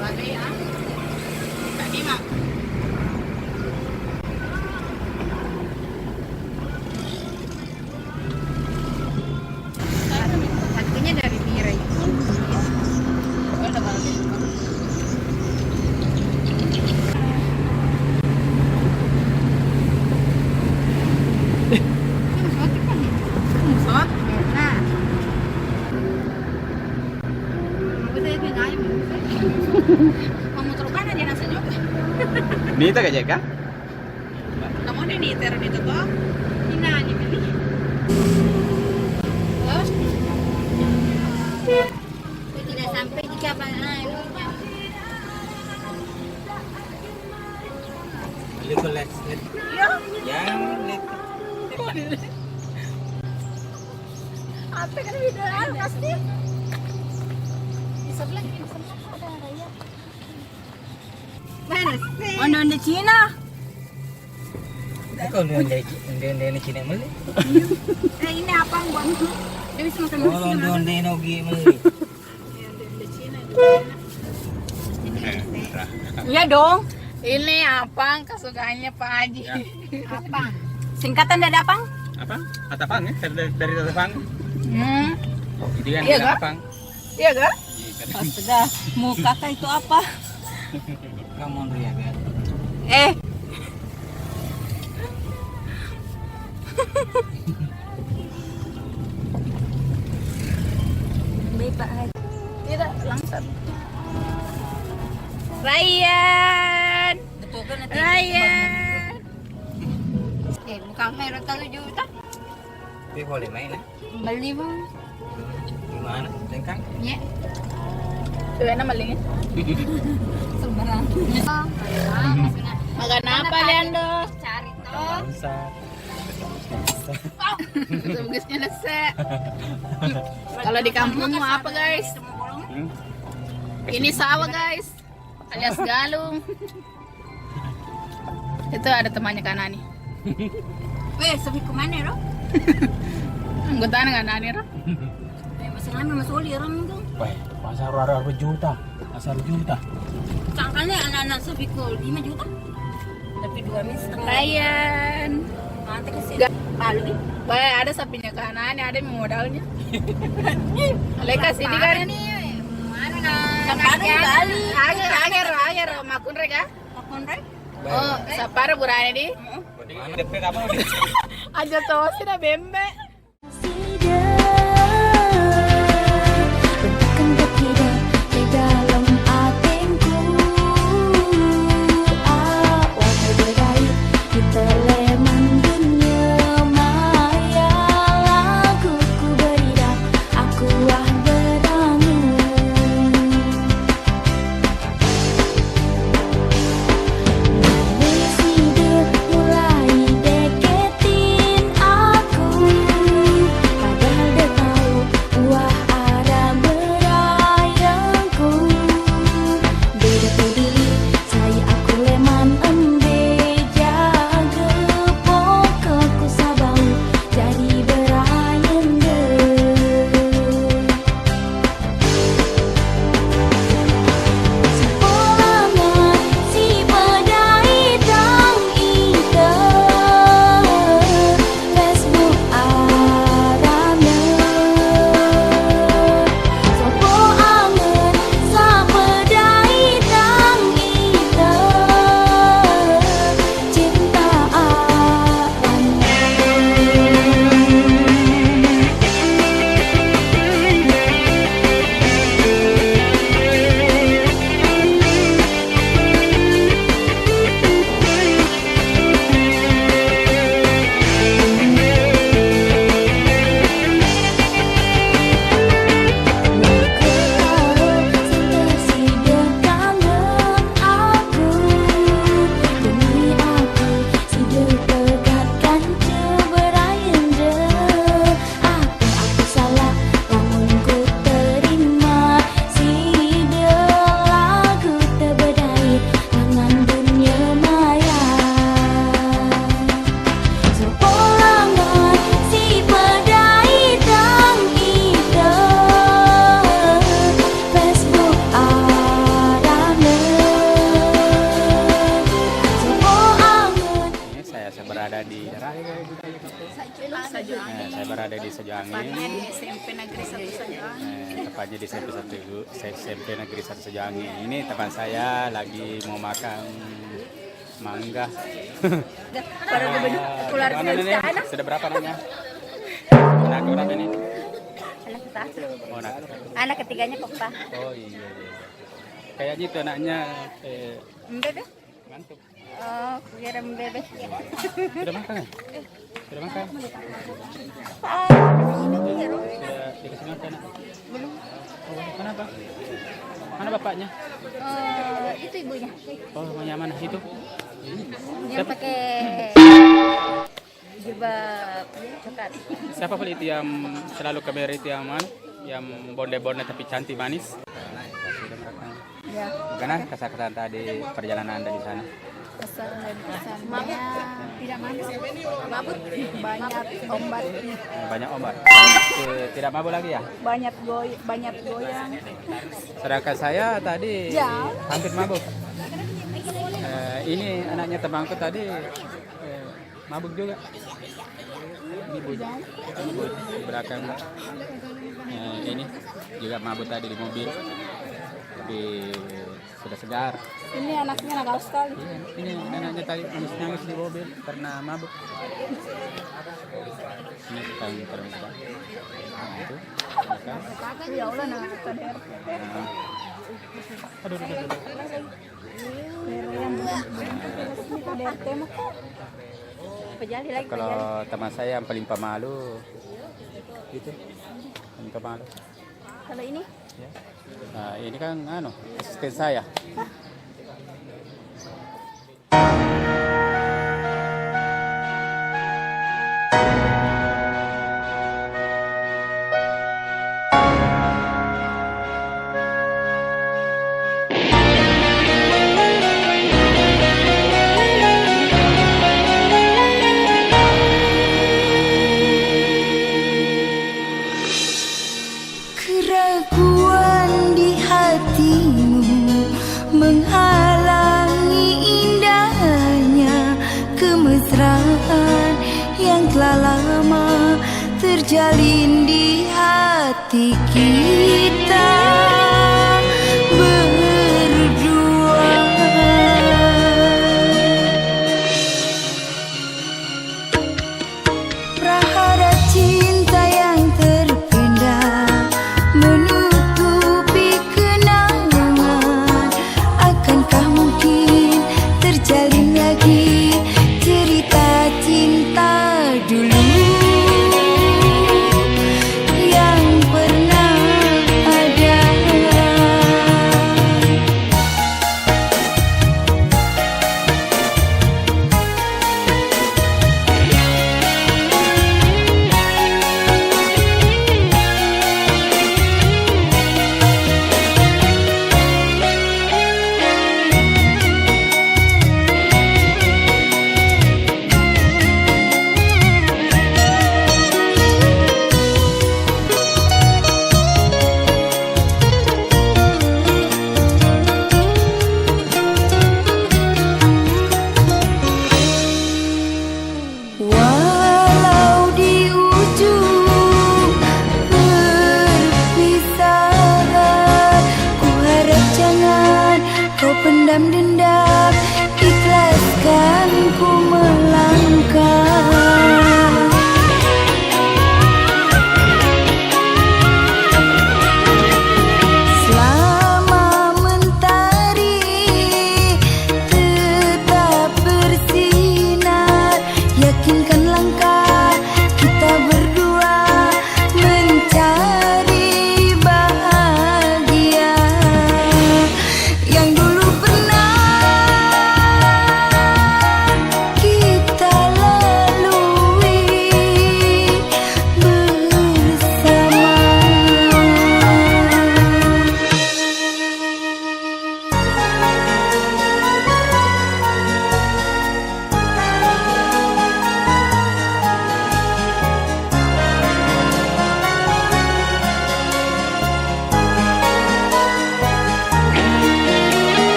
Bagay ah. Tadi mak. Harganya dari Mira itu. Oh, udah balik. Dito ka, Jeka? Kamu udah niter dito to? Hinani ka niya. Oh? Tidak sampai jika apa Little less. Yang little. Apa kan video pasti? Di sebelah ada raya. Mana sih? Onde Cina. Ako onde Cina mali. Ini apa buat? Dia bisa makan Oh, onde nogi mali. Onde Cina. Iya dong. Ini apang kesukaannya Pak Haji. Ya. Apang. Singkatan dari apang? Apa? Atapang ya? Dari Atapang. Itu kan Iya, Kak? Atapang. Iya kan? Astaga, muka kah itu apa? Kamu ya kan? Baik Pak Haji. Tidak, langsung. Ryan. Ryan. Mukhang meron 3 juta. Tapi boleh main ya? Bali mo. Gimana? Lengkang? Nye. Tuwa na malingin. Sobrang. Magana apa Leandro? Cari to. Bangsa. Tugas niya nasa. Kalau di kampung mo apa guys? Ini sawah guys. Alias galung. Itu ada temannya Kanani. Weh, sabi ko man ero. Ang ganda ng Kanani ro. Masalahnya masuli ron dong. Wah, pasar rara juta. Pasar juta. Sangkalnya anak-anak sabi ko 5 juta. Tapi 2 min setengah. Ryan. Nanti kasi. Palu din. Wah, ada sapinya Kanani, ada yang modalnya. Lekas ini kan. Mana na? Bali. Agar makun rek ah. Makun rek? Oh, sa para burane di. DP apa? Aja to sina bembe. Mulai deketin aku. berada di Sejangi. Tepatnya di SMP Negeri 1 Sejangi. Tepatnya di SMP Negeri 1 Sejangi. Ini teman saya lagi mau makan mangga. Pada keluar dari anak. Sudah berapa anaknya? Anak berapa ini? Anak satu. Oh, Anak ketiganya Kopa. Oh iya. Kayaknya itu anaknya Bebek? ngantuk. Oh, kira bebek. Sudah makan ya? Sudah makan? Sudah dikasih makan? Belum. Oh, kenapa? Mana bapaknya? Itu ibunya. Oh, yang mana? Itu? Yang pakai jilbab coklat. Siapa pula itu yang selalu kamera itu yang mana? Yang bonde-bonde tapi cantik manis? Ya. Gimana kesan tadi perjalanan Anda di sana? Kesannya tidak manis. Mabut. Banyak ombak. Banyak ombak. Tidak mabuk lagi ya? Banyak goyang. Sedangkan saya tadi Ya. hampir mabuk. Ini anaknya temanku tadi mabuk juga. Ini bu di belakang ini juga mabuk tadi di mobil. Tapi sudah segar. Ini anaknya nakal sekali. Iya, ini anaknya tadi nangis di mobil karena mabuk. Ini kita perempuan. Nah, itu. Ya Allah, nah Aduh. Kalau teman saya yang paling pemalu itu paling pemalu. Kalau ini Ya. Nah, ini kan asisten saya. Keraguan di hatimu menghalangi indahnya kemesraan yang telah lama terjalin di hati kita berdua. Prahara cinta yang terpendam menutupi kenangan. Akankah mungkin terjalin lagi cerita cinta dulu?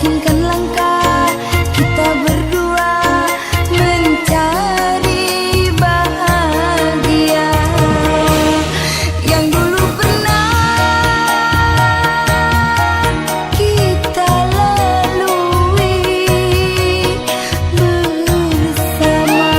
yakinkan langkah kita berdua mencari bahagia yang dulu pernah kita lalui bersama.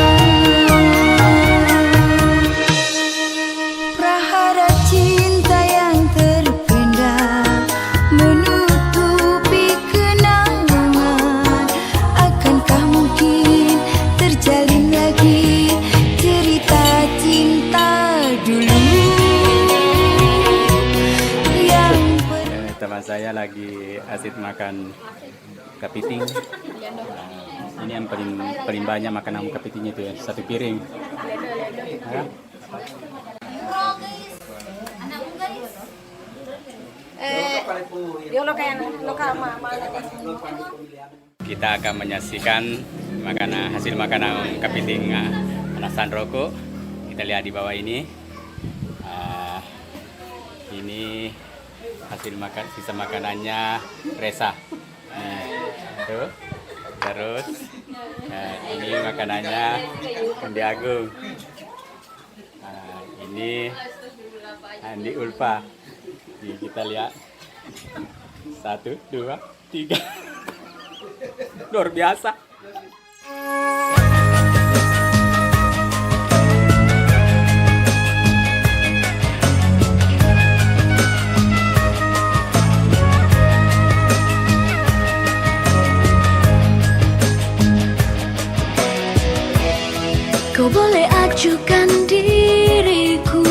Prahara cinta yang terpendam menutupi kenangan. Akankah mungkin terjalin lagi cerita cinta dulu yang Teman saya lagi asik makan kepiting. Ini yang paling banyak makanan kepiting itu ya, satu piring. Ya. Kita akan menyaksikan hasil makanan kepiting alasan rokok. Kita lihat di bawah ini. Ini hasil sisa makanannya Resa. Tuh. Terus ini makanannya Andi Agung. Ini Andi Ulfa. Jadi kita lihat 1, 2, 3. Luar biasa. kau boleh ajukan diriku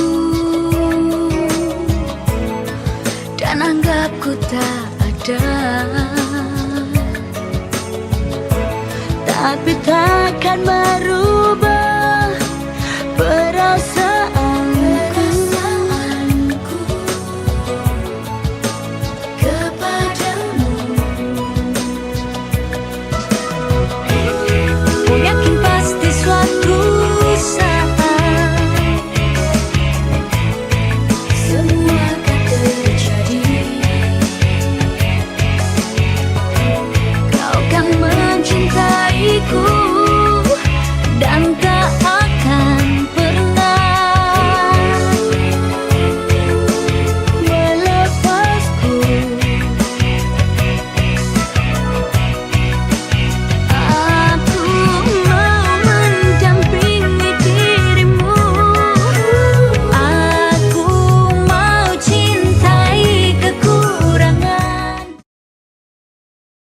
dan anggap ku tak ada, tapi takkan merugikan